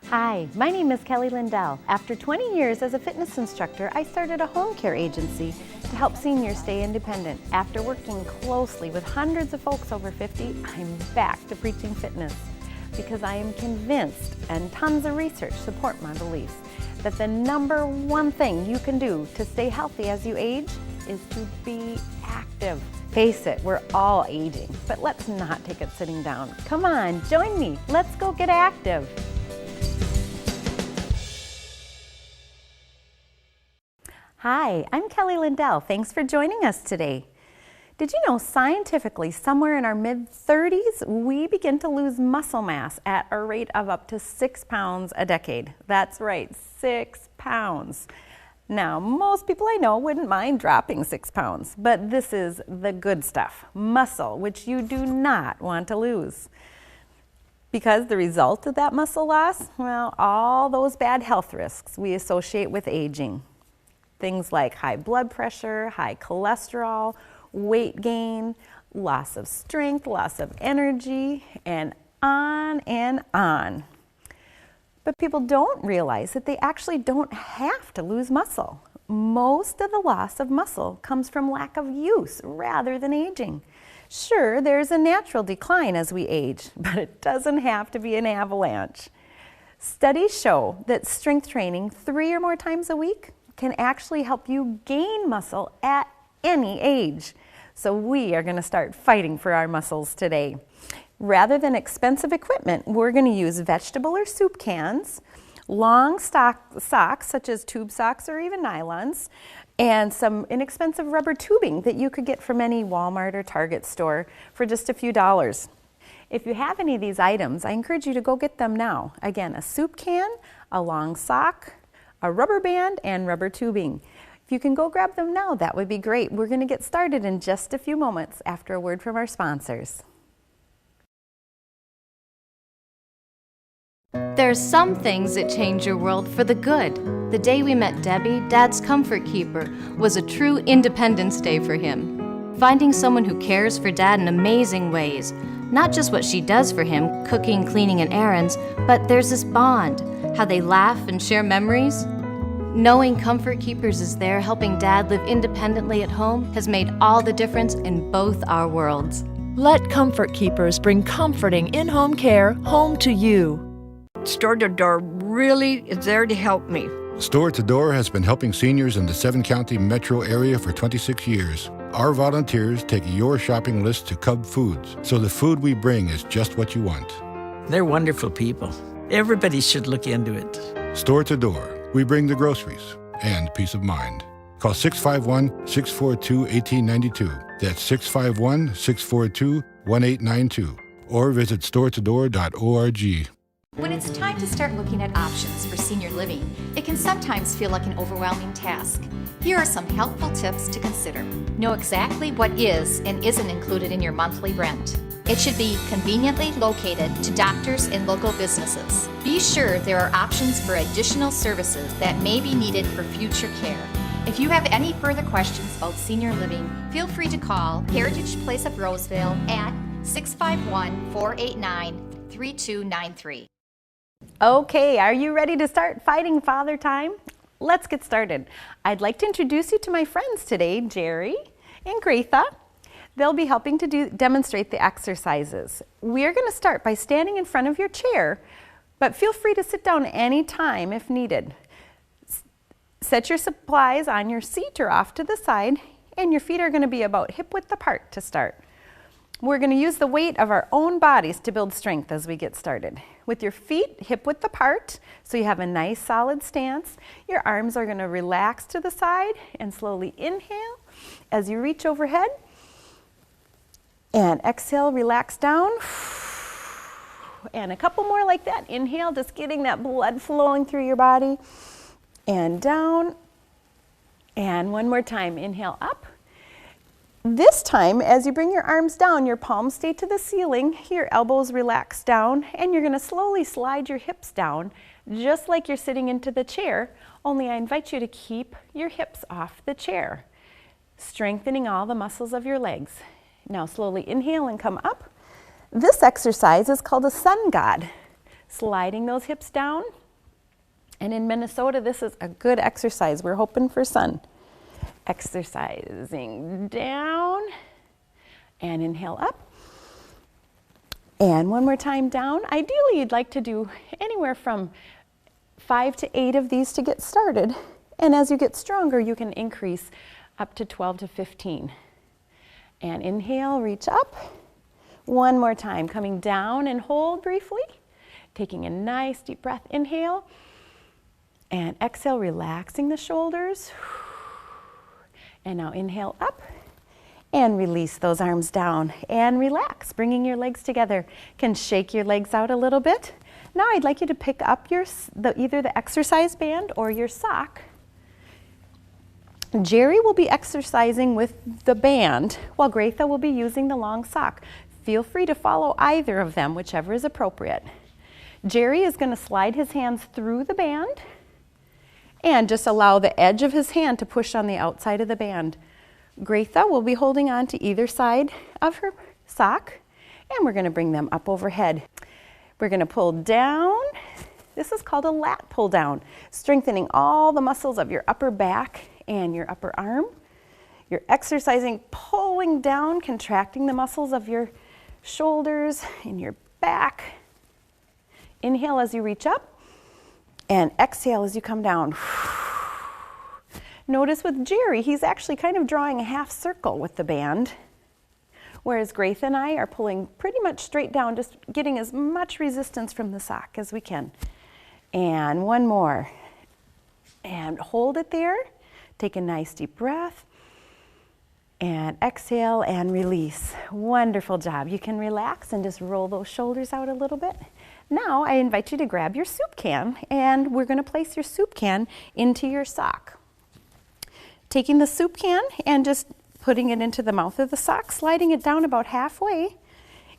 Hi, my name is Kelly Lindell. After 20 years as a fitness instructor, I started a home care agency to help seniors stay independent. After working closely with hundreds of folks over 50, I'm back to preaching fitness because I am convinced, and tons of research support my beliefs, that the number one thing you can do to stay healthy as you age is to be active. Face it, we're all aging, but let's not take it sitting down. Come on, join me. Let's go get active. Hi, I'm Kelly Lindell. Thanks for joining us today. Did you know scientifically, somewhere in our mid-30s, we begin to lose muscle mass at a rate of up to 6 pounds a decade? That's right, 6 pounds. Now, most people I know wouldn't mind dropping 6 pounds, but this is the good stuff, muscle, which you do not want to lose. Because the result of that muscle loss, well, all those bad health risks we associate with aging. Things like high blood pressure, high cholesterol, weight gain, loss of strength, loss of energy, and on and on. But people don't realize that they actually don't have to lose muscle. Most of the loss of muscle comes from lack of use rather than aging. Sure, there's a natural decline as we age, but it doesn't have to be an avalanche. Studies show that strength training 3 or more times a week can actually help you gain muscle at any age. So we are going to start fighting for our muscles today. Rather than expensive equipment, we're going to use vegetable or soup cans, long socks such as tube socks or even nylons, and some inexpensive rubber tubing that you could get from any Walmart or Target store for just a few dollars. If you have any of these items, I encourage you to go get them now. Again, a soup can, a long sock, a rubber band, and rubber tubing. If you can go grab them now, that would be great. We're going to get started in just a few moments after a word from our sponsors. There's some things that change your world for the good. The day we met Debbie, Dad's comfort keeper, was a true Independence Day for him. Finding someone who cares for Dad in amazing ways. Not just what she does for him, cooking, cleaning, and errands, but there's this bond, how they laugh and share memories. Knowing Comfort Keepers is there helping Dad live independently at home has made all the difference in both our worlds. Let Comfort Keepers bring comforting in-home care home to you. Store to Door really is there to help me. Store to Door has been helping seniors in the 7-county metro area for 26 years. Our volunteers take your shopping list to Cub Foods, so the food we bring is just what you want. They're wonderful people. Everybody should look into it. Store to Door. We bring the groceries and peace of mind. Call 651-642-1892. That's 651-642-1892. Or visit storetodor.org. When it's time to start looking at options for senior living, it can sometimes feel like an overwhelming task. Here are some helpful tips to consider. Know exactly what is and isn't included in your monthly rent. It should be conveniently located to doctors and local businesses. Be sure there are options for additional services that may be needed for future care. If you have any further questions about senior living, feel free to call Heritage Place of Roseville at 651-489-3293. Okay, are you ready to start fighting Father Time? Let's get started. I'd like to introduce you to my friends today, Jerry and Greta. They'll be helping to demonstrate the exercises. We're going to start by standing in front of your chair, but feel free to sit down anytime if needed. Set your supplies on your seat or off to the side, and your feet are going to be about hip width apart to start. We're going to use the weight of our own bodies to build strength as we get started. With your feet hip width apart, so you have a nice solid stance, your arms are going to relax to the side and slowly inhale as you reach overhead. And exhale, relax down. And a couple more like that. Inhale, just getting that blood flowing through your body. And down. And one more time, inhale up. This time, as you bring your arms down, your palms stay to the ceiling, your elbows relax down, and you're going to slowly slide your hips down, just like you're sitting into the chair, only I invite you to keep your hips off the chair, strengthening all the muscles of your legs. Now slowly inhale and come up. This exercise is called a sun god. sliding those hips down. And in Minnesota, this is a good exercise. We're hoping for sun. Exercising down and inhale up. And one more time down. Ideally, you'd like to do anywhere from 5 to 8 of these to get started. And as you get stronger, you can increase up to 12 to 15. And inhale, reach up. One more time, coming down and hold briefly. Taking a nice deep breath, inhale. And exhale, relaxing the shoulders. And now inhale up. And release those arms down and relax, bringing your legs together. Can shake your legs out a little bit. Now I'd like you to pick up either the exercise band or your sock. Jerry will be exercising with the band while Greta will be using the long sock. Feel free to follow either of them, whichever is appropriate. Jerry is going to slide his hands through the band and just allow the edge of his hand to push on the outside of the band. Greta will be holding on to either side of her sock, and we're going to bring them up overhead. We're going to pull down. This is called a lat pull down, strengthening all the muscles of your upper back and your upper arm. You're exercising, pulling down, contracting the muscles of your shoulders and your back. Inhale as you reach up, and exhale as you come down. Notice with Jerry, he's actually kind of drawing a half circle with the band, whereas Grace and I are pulling pretty much straight down, just getting as much resistance from the sock as we can. And one more. And hold it there. Take a nice deep breath. And exhale and release. Wonderful job. You can relax and just roll those shoulders out a little bit. Now I invite you to grab your soup can, and we're going to place your soup can into your sock. Taking the soup can and just putting it into the mouth of the sock, sliding it down about halfway,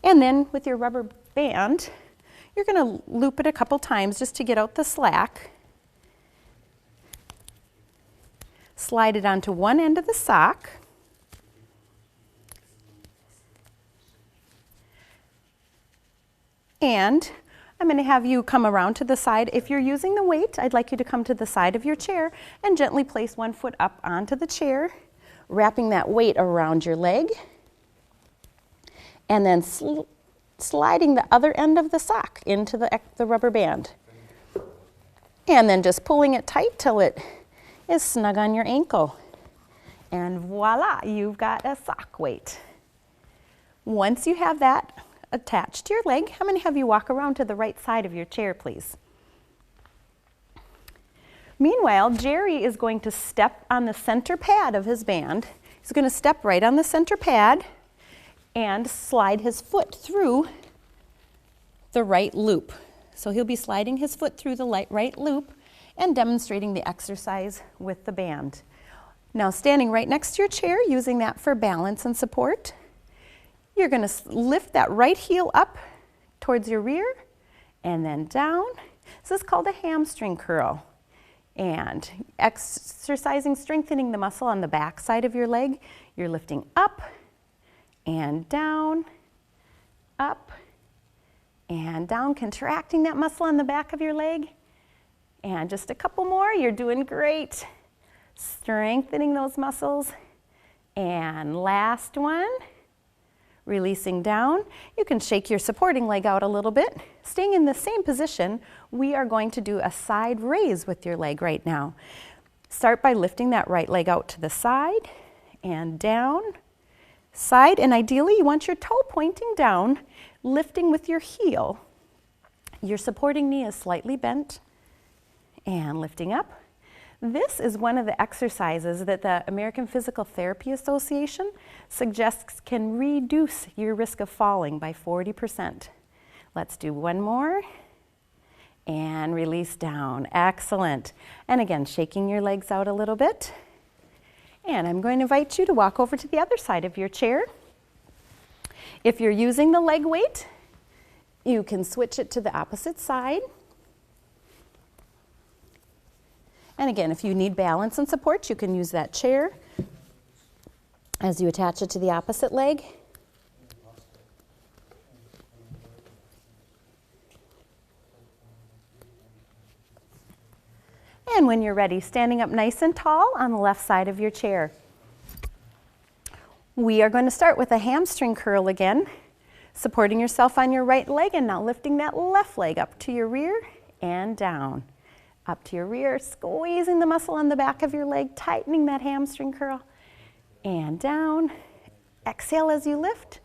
and then with your rubber band, you're going to loop it a couple times just to get out the slack. Slide it onto one end of the sock. And I'm going to have you come around to the side. If you're using the weight, I'd like you to come to the side of your chair and gently place one foot up onto the chair, wrapping that weight around your leg, and then sliding the other end of the sock into the rubber band. And then just pulling it tight till it is snug on your ankle. And voila, you've got a sock weight. Once you have that attached to your leg, I'm going to have you walk around to the right side of your chair, please. Meanwhile, Jerry is going to step on the center pad of his band. He's going to step right on the center pad and slide his foot through the right loop. So he'll be sliding his foot through the right loop and demonstrating the exercise with the band. Now, standing right next to your chair, using that for balance and support, you're going to lift that right heel up towards your rear and then down. This is called a hamstring curl. And exercising, strengthening the muscle on the back side of your leg. You're lifting up and down, up and down, contracting that muscle on the back of your leg. And just a couple more, you're doing great. Strengthening those muscles. And last one. Releasing down. You can shake your supporting leg out a little bit. Staying in the same position, we are going to do a side raise with your leg right now. Start by lifting that right leg out to the side and down, side, and ideally you want your toe pointing down, lifting with your heel. Your supporting knee is slightly bent and lifting up. This is one of the exercises that the American Physical Therapy Association suggests can reduce your risk of falling by 40%. Let's do one more. And release down. Excellent. And again, shaking your legs out a little bit. And I'm going to invite you to walk over to the other side of your chair. If you're using the leg weight, you can switch it to the opposite side. And again, if you need balance and support, you can use that chair as you attach it to the opposite leg. And when you're ready, standing up nice and tall on the left side of your chair. We are going to start with a hamstring curl again, supporting yourself on your right leg and now lifting that left leg up to your rear and down. Up to your rear, squeezing the muscle on the back of your leg, tightening that hamstring curl, and down. Exhale as you lift,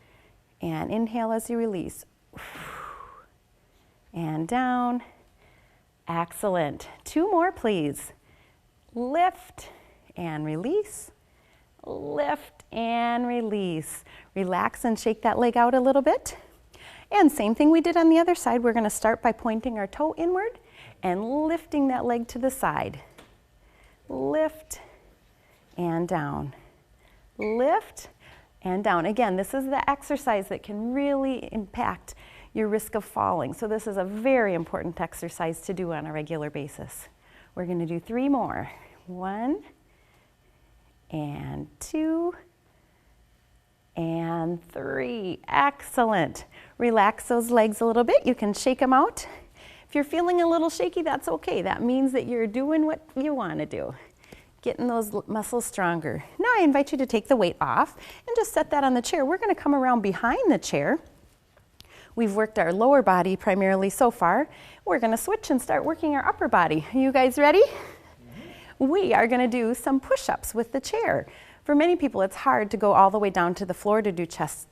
and inhale as you release. And down. Excellent. 2 more, please. Lift and release. Lift and release. Relax and shake that leg out a little bit. And same thing we did on the other side. We're going to start by pointing our toe inward and lifting that leg to the side. Lift and down. Lift and down. Again, this is the exercise that can really impact your risk of falling. So this is a very important exercise to do on a regular basis. We're going to do 3 more. 1 and 2 and 3. Excellent. Relax those legs a little bit. You can shake them out. If you're feeling a little shaky, that's okay. That means that you're doing what you want to do, getting those muscles stronger. Now I invite you to take the weight off and just set that on the chair. We're going to come around behind the chair. We've worked our lower body primarily so far. We're going to switch and start working our upper body. Are you guys ready? We are going to do some push-ups with the chair. For many people, it's hard to go all the way down to the floor to do chest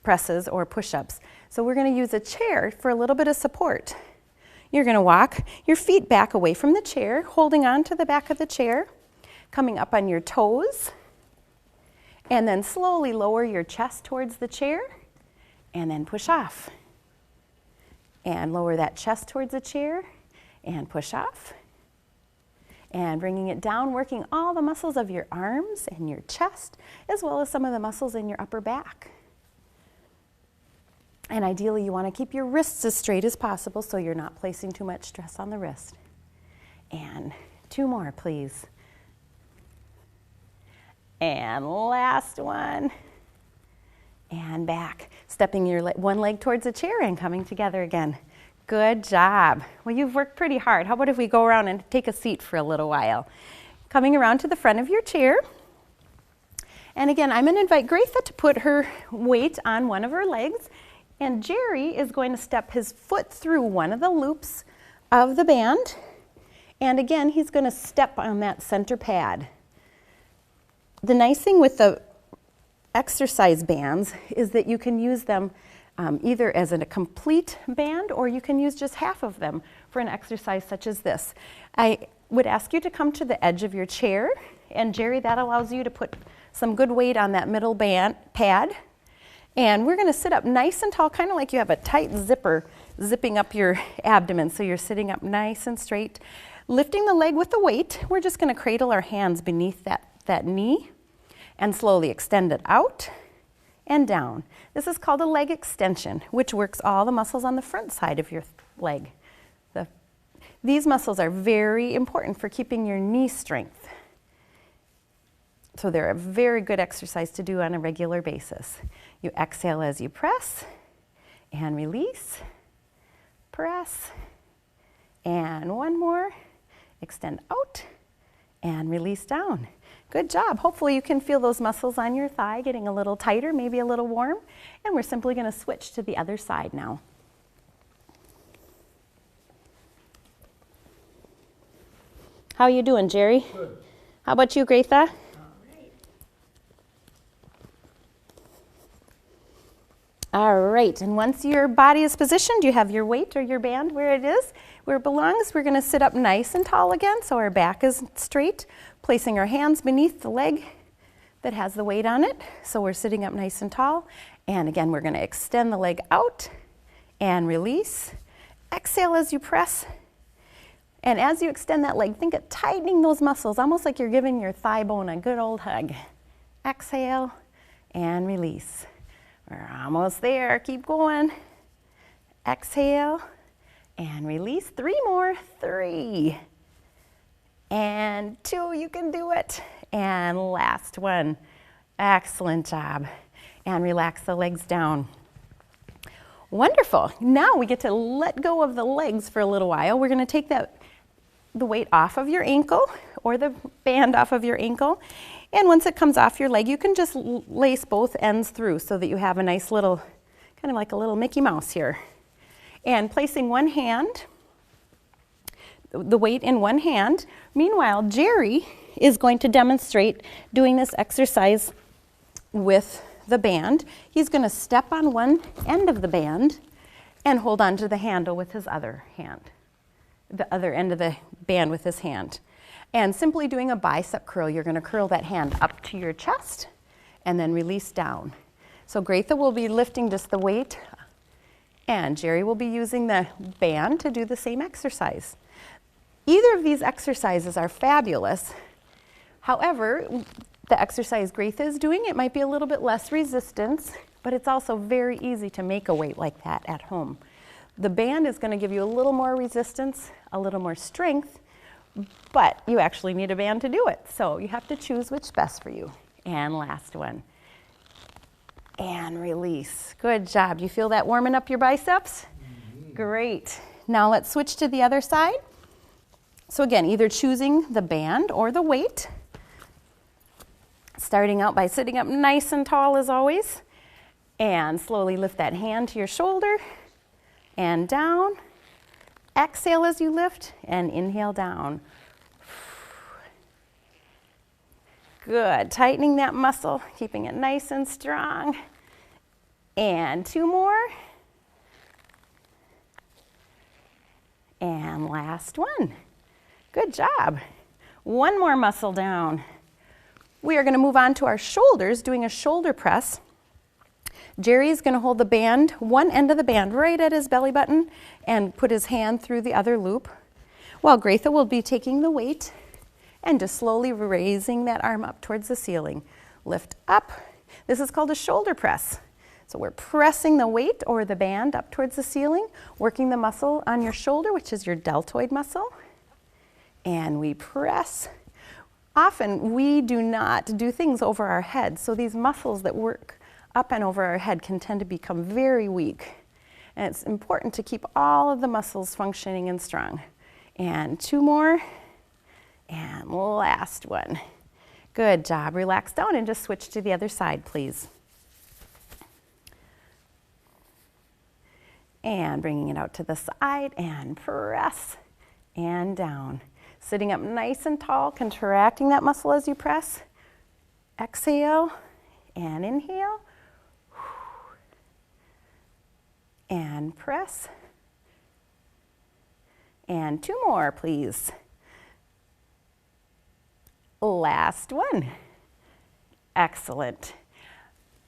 presses or push-ups. So we're going to use a chair for a little bit of support. You're going to walk your feet back away from the chair, holding on to the back of the chair, coming up on your toes, and then slowly lower your chest towards the chair, and then push off. And lower that chest towards the chair, and push off. And bringing it down, working all the muscles of your arms and your chest, as well as some of the muscles in your upper back. And ideally, you want to keep your wrists as straight as possible so you're not placing too much stress on the wrist. And 2 more, please. And last one. And back. Stepping your one leg towards the chair and coming together again. Good job. Well, you've worked pretty hard. How about if we go around and take a seat for a little while? Coming around to the front of your chair. And again, I'm going to invite Graitha to put her weight on one of her legs. And Jerry is going to step his foot through one of the loops of the band. And again, he's going to step on that center pad. The nice thing with the exercise bands is that you can use them either as a complete band or you can use just half of them for an exercise such as this. I would ask you to come to the edge of your chair, and Jerry, that allows you to put some good weight on that middle band pad. And we're going to sit up nice and tall, kind of like you have a tight zipper zipping up your abdomen, so you're sitting up nice and straight. Lifting the leg with the weight, we're just going to cradle our hands beneath that knee and slowly extend it out and down. This is called a leg extension, which works all the muscles on the front side of your leg. These muscles are very important for keeping your knee strength. So they're a very good exercise to do on a regular basis. You exhale as you press and release, press, and 1 more, extend out and release down. Good job. Hopefully you can feel those muscles on your thigh getting a little tighter, maybe a little warm. And we're simply going to switch to the other side now. How are you doing, Jerry? Good. How about you, Graitha? All right, and once your body is positioned, you have your weight or your band where it is, where it belongs. We're going to sit up nice and tall again so our back is straight, placing our hands beneath the leg that has the weight on it. So we're sitting up nice and tall. And again, we're going to extend the leg out and release. Exhale as you press. And as you extend that leg, think of tightening those muscles, almost like you're giving your thigh bone a good old hug. Exhale and release. We're almost there. Keep going. Exhale and release. 3 more. 3 and 2. You can do it. And last one. Excellent job. And relax the legs down. Wonderful. Now we get to let go of the legs for a little while. We're going to take that the weight off of your ankle or the band off of your ankle. And once it comes off your leg, you can just lace both ends through so that you have a nice little, kind of like a little Mickey Mouse here. And placing one hand, the weight in one hand. Meanwhile, Jerry is going to demonstrate doing this exercise with the band. He's going to step on one end of the band and hold on to the handle with his other hand, the other end of the band with his hand. And simply doing a bicep curl, you're going to curl that hand up to your chest and then release down. So Greta will be lifting just the weight, and Jerry will be using the band to do the same exercise. Either of these exercises are fabulous. However, the exercise Greta is doing, it might be a little bit less resistance, but it's also very easy to make a weight like that at home. The band is going to give you a little more resistance, a little more strength, but you actually need a band to do it. So you have to choose which best for you. And last one. And release. Good job. Do you feel that warming up your biceps? Mm-hmm. Great. Now let's switch to the other side. So again, either choosing the band or the weight. Starting out by sitting up nice and tall as always. And slowly lift that hand to your shoulder and down. Exhale as you lift and inhale down. Good. Tightening that muscle, keeping it nice and strong. And two more. And last one. Good job. One more muscle down. We are going to move on to our shoulders, doing a shoulder press. Jerry is going to hold the band, one end of the band right at his belly button, and put his hand through the other loop, while Greta will be taking the weight and just slowly raising that arm up towards the ceiling. Lift up. This is called a shoulder press. So we're pressing the weight or the band up towards the ceiling, working the muscle on your shoulder, which is your deltoid muscle, and we press. Often we do not do things over our head, so these muscles that work up and over our head can tend to become very weak. And it's important to keep all of the muscles functioning and strong. And two more, and last one. Good job. Relax down and just switch to the other side, please. And bringing it out to the side and press and down. Sitting up nice and tall, contracting that muscle as you press. Exhale and inhale. And press. And two more, please. Last one. Excellent.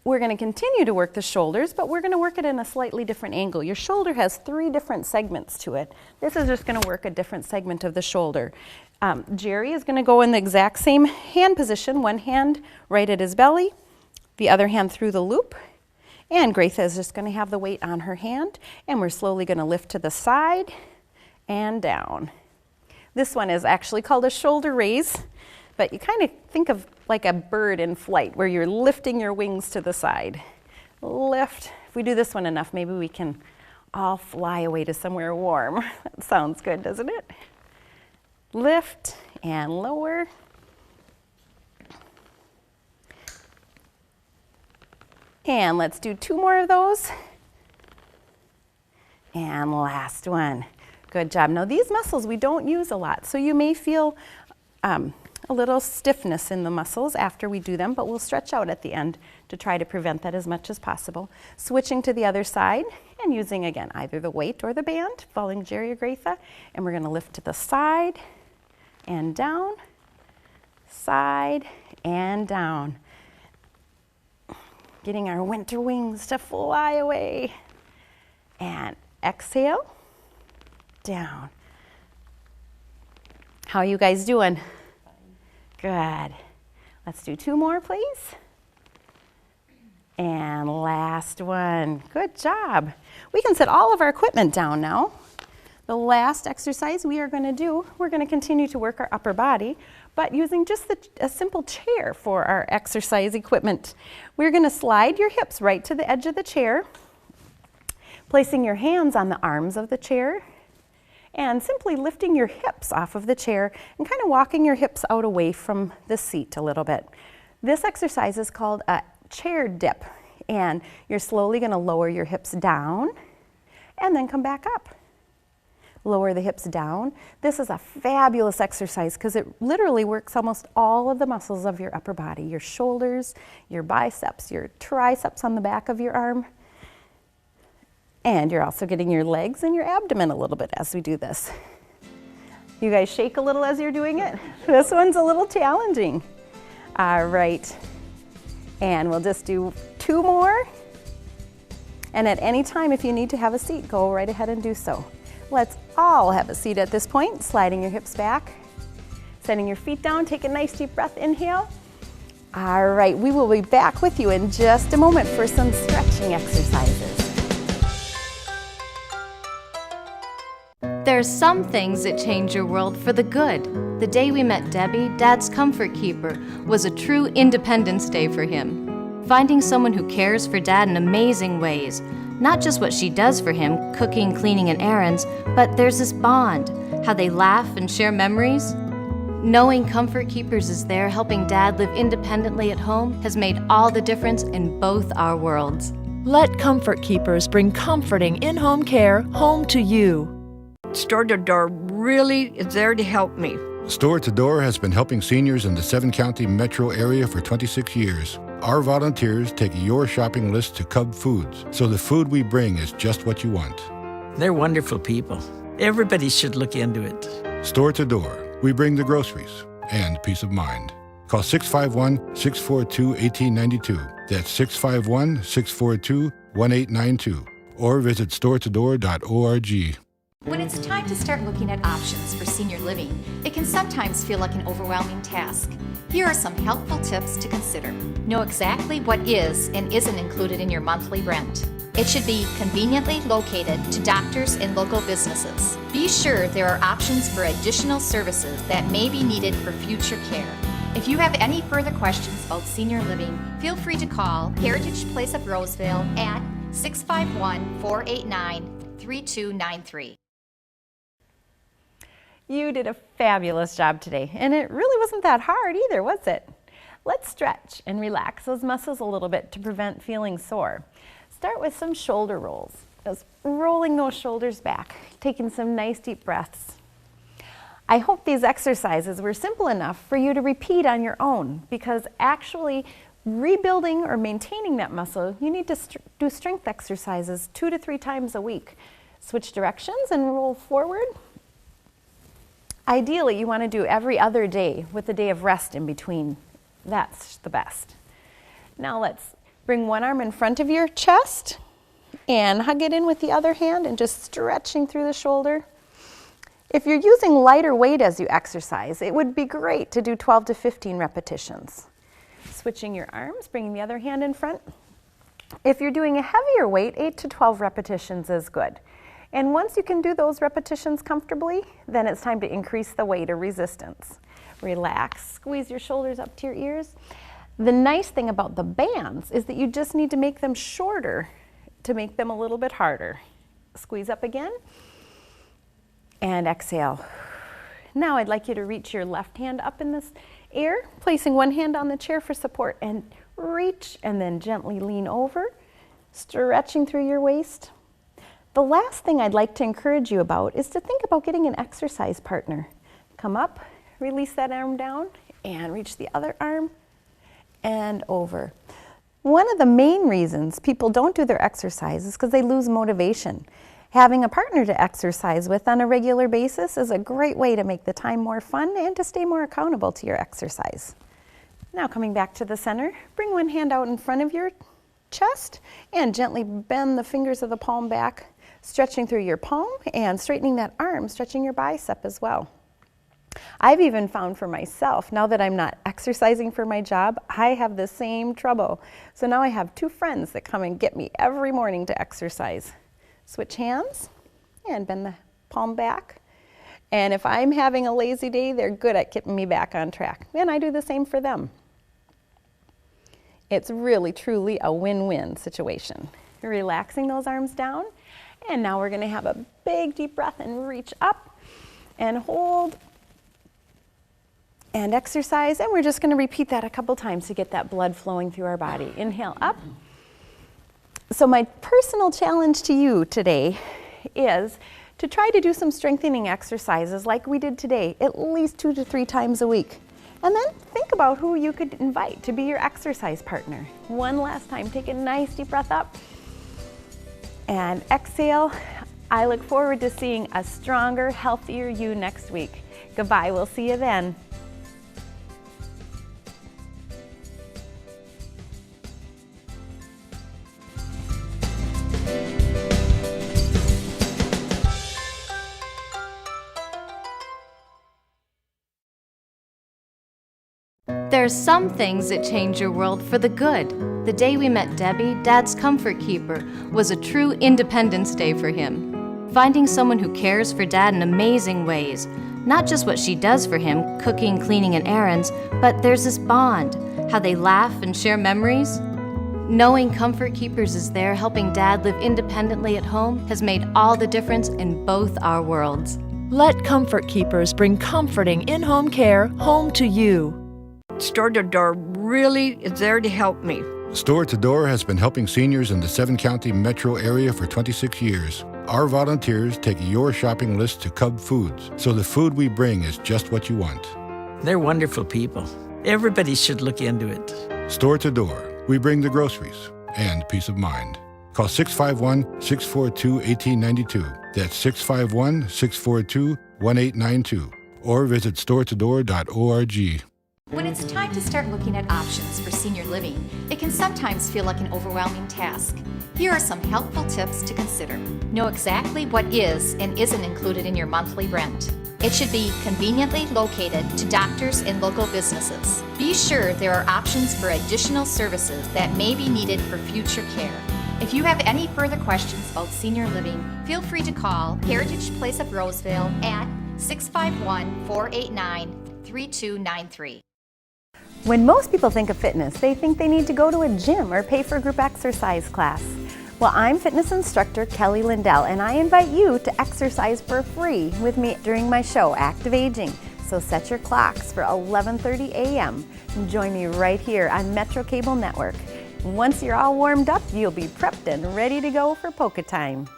We're going to continue to work the shoulders, but we're going to work it in a slightly different angle. Your shoulder has 3 different segments to it. This is just going to work a different segment of the shoulder. Jerry is going to go in the exact same hand position, one hand right at his belly, the other hand through the loop. And Greta is just going to have the weight on her hand, and we're slowly going to lift to the side and down. This one is actually called a shoulder raise, but you kind of think of like a bird in flight where you're lifting your wings to the side. Lift. If we do this one enough, maybe we can all fly away to somewhere warm. That sounds good, doesn't it? Lift and lower. And let's do 2 more of those. And last one. Good job. Now these muscles we don't use a lot, so you may feel a little stiffness in the muscles after we do them, but we'll stretch out at the end to try to prevent that as much as possible. Switching to the other side and using again either the weight or the band, following Jerry or Greta, and we're going to lift to the side and down, side and down. Getting our winter wings to fly away. And exhale, down. How are you guys doing? Good. Let's do 2 more, please. And last one. Good job. We can set all of our equipment down now. The last exercise we are going to do, we're going to continue to work our upper body, but using just a simple chair for our exercise equipment. We're going to slide your hips right to the edge of the chair, placing your hands on the arms of the chair, And simply lifting your hips off of the chair and kind of walking your hips out away from the seat a little bit. This exercise is called a chair dip, and you're slowly going to lower your hips down and then come back up. Lower the hips down. This is a fabulous exercise because it literally works almost all of the muscles of your upper body, your shoulders, your biceps, your triceps on the back of your arm. And you're also getting your legs and your abdomen a little bit as we do this. You guys shake a little as you're doing it. This one's a little challenging. All right. And we'll just do 2 more. And at any time, if you need to have a seat, go right ahead and do so. Let's all have a seat at this point, sliding your hips back, setting your feet down, take a nice deep breath, inhale. All right, we will be back with you in just a moment for some stretching exercises. There's some things that change your world for the good. The day we met Debbie, Dad's comfort keeper, was a true Independence Day for him. Finding someone who cares for Dad in amazing ways. Not just what she does for him, cooking, cleaning, and errands, but there's this bond, how they laugh and share memories. Knowing Comfort Keepers is there helping Dad live independently at home has made all the difference in both our worlds. Let Comfort Keepers bring comforting in-home care home to you. Store to Door really is there to help me. Store to Door has been helping seniors in the 7-county metro area for 26 years. Our volunteers take your shopping list to Cub Foods, so the food we bring is just what you want. They're wonderful people. Everybody should look into it. Store to Door, we bring the groceries and peace of mind. Call 651-642-1892. That's 651-642-1892. Or visit storetodor.org. When it's time to start looking at options for senior living, it can sometimes feel like an overwhelming task. Here are some helpful tips to consider. Know exactly what is and isn't included in your monthly rent. It should be conveniently located to doctors and local businesses. Be sure there are options for additional services that may be needed for future care. If you have any further questions about senior living, feel free to call Heritage Place of Roseville at 651-489-3293. You did a fabulous job today, and it really wasn't that hard either, was it? Let's stretch and relax those muscles a little bit to prevent feeling sore. Start with some shoulder rolls, just rolling those shoulders back, taking some nice deep breaths. I hope these exercises were simple enough for you to repeat on your own, because actually rebuilding or maintaining that muscle, you need to do strength exercises 2 to 3 times a week. Switch directions and roll forward. Ideally, you want to do every other day with a day of rest in between. That's the best. Now let's bring one arm in front of your chest and hug it in with the other hand and just stretching through the shoulder. If you're using lighter weight as you exercise, it would be great to do 12 to 15 repetitions. Switching your arms, bringing the other hand in front. If you're doing a heavier weight, 8 to 12 repetitions is good. And once you can do those repetitions comfortably, then it's time to increase the weight or resistance. Relax, squeeze your shoulders up to your ears. The nice thing about the bands is that you just need to make them shorter to make them a little bit harder. Squeeze up again and exhale. Now I'd like you to reach your left hand up in this air, placing one hand on the chair for support, and reach and then gently lean over, stretching through your waist. The last thing I'd like to encourage you about is to think about getting an exercise partner. Come up, release that arm down, and reach the other arm and over. One of the main reasons people don't do their exercise is because they lose motivation. Having a partner to exercise with on a regular basis is a great way to make the time more fun and to stay more accountable to your exercise. Now coming back to the center, bring one hand out in front of your chest and gently bend the fingers of the palm back, stretching through your palm and straightening that arm, stretching your bicep as well. I've even found for myself, now that I'm not exercising for my job, I have the same trouble. So now I have 2 friends that come and get me every morning to exercise. Switch hands and bend the palm back. And if I'm having a lazy day, they're good at getting me back on track. And I do the same for them. It's really, truly a win-win situation. You're relaxing those arms down And now we're going to have a big deep breath and reach up and hold and exercise. And we're just going to repeat that a couple times to get that blood flowing through our body. Inhale up. So my personal challenge to you today is to try to do some strengthening exercises like we did today, at least 2 to 3 times a week. And then think about who you could invite to be your exercise partner. One last time, take a nice deep breath up and exhale. I look forward to seeing a stronger, healthier you next week. Goodbye, we'll see you then. There's some things that change your world for the good. The day we met Debbie, Dad's comfort keeper, was a true Independence Day for him. Finding someone who cares for Dad in amazing ways. Not just what she does for him, cooking, cleaning, and errands, but there's this bond, how they laugh and share memories. Knowing Comfort Keepers is there helping Dad live independently at home has made all the difference in both our worlds. Let Comfort Keepers bring comforting in-home care home to you. Store to Door really is there to help me. Store to Door has been helping seniors in the 7-county metro area for 26 years. Our volunteers take your shopping list to Cub Foods, so the food we bring is just what you want. They're wonderful people. Everybody should look into it. Store to Door. We bring the groceries and peace of mind. Call 651-642-1892. That's 651-642-1892. Or visit storetodoor.org. When it's time to start looking at options for senior living, it can sometimes feel like an overwhelming task. Here are some helpful tips to consider. Know exactly what is and isn't included in your monthly rent. It should be conveniently located to doctors and local businesses. Be sure there are options for additional services that may be needed for future care. If you have any further questions about senior living, feel free to call Heritage Place of Roseville at 651-489-3293. When most people think of fitness, they think they need to go to a gym or pay for a group exercise class. Well, I'm fitness instructor Kelly Lindell, and I invite you to exercise for free with me during my show, Active Aging. So set your clocks for 11:30 a.m. and join me right here on Metro Cable Network. Once you're all warmed up, you'll be prepped and ready to go for polka time.